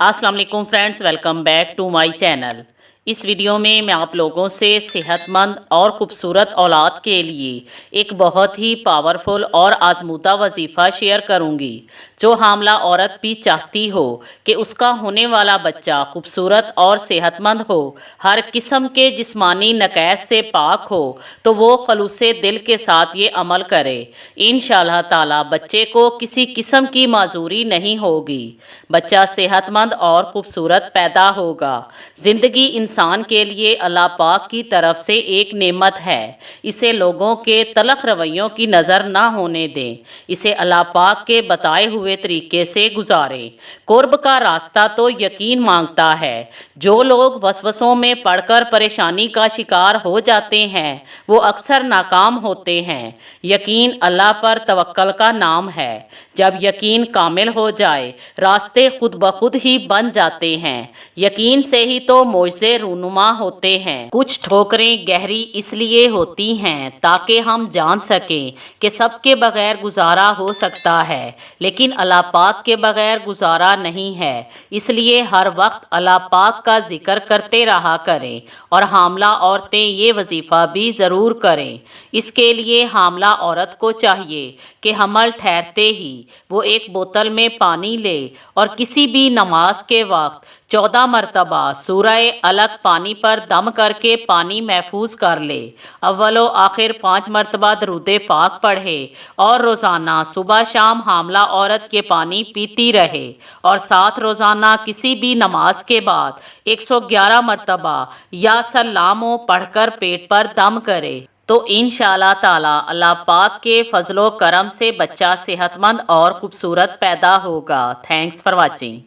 अस्सलाम वालेकुम friends, welcome back to my channel. इस वीडियो में मैं आप लोगों से सेहतमंद और ख़ूबसूरत औलाद के लिए एक बहुत ही पावरफुल और आजमूदा वजीफ़ा शेयर करूंगी, जो हामला औरत भी चाहती हो कि उसका होने वाला बच्चा खूबसूरत और सेहतमंद हो, हर किस्म के जिस्मानी नक़ैस से पाक हो, तो वो खलूसे दिल के साथ ये अमल करे। इंशाअल्लाह ताला बच्चे को किसी किस्म की माजूरी नहीं होगी, बच्चा सेहतमंद और खूबसूरत पैदा होगा। ज़िंदगी इंसान के लिए अल्लाह पाक की तरफ से एक नेमत है, इसे लोगों के तलख रवैयों की नज़र ना होने दें, इसे अल्लाह पाक के बताए हुए तरीके से गुजारें। कुर्ब का रास्ता तो यकीन मांगता है। जो लोग वसवसों में पड़कर परेशानी का शिकार हो जाते हैं, वो अक्सर नाकाम होते हैं। यकीन अल्लाह पर तवक्कल का नाम है। जब यकीन कामिल हो जाए, रास्ते खुद ब खुद ही बन जाते हैं। यकीन से ही तो मोज़े रूनुमा होते हैं। कुछ ठोकरें गहरी इसलिए होती हैं ताकि हम जान सकें कि सबके बगैर गुजारा हो सकता है, लेकिन अल्लाह पाक के बगैर गुजारा नहीं है। इसलिए हर वक्त अल्लाह पाक का जिक्र करते रहा करें और हामला औरतें ये वजीफ़ा भी ज़रूर करें। इसके लिए हामला औरत को चाहिए कि हमल ठहरते ही वो एक बोतल में पानी ले और किसी भी नमाज के वक्त 14 मरतबा सूरह अलग पानी पर दम करके पानी महफूज कर ले। अव्वलो आखिर 5 मरतबा दरूदे पाक पढ़े और रोज़ाना सुबह शाम हामला औरत ये पानी पीती रहे और साथ रोज़ाना किसी भी नमाज के बाद 111 मरतबा या सलामो पढ़कर पेट पर दम करे, तो इंशाअल्लाह ताला अल्लाह पाक के फजलो करम से बच्चा सेहतमंद और खूबसूरत पैदा होगा। Thanks for watching.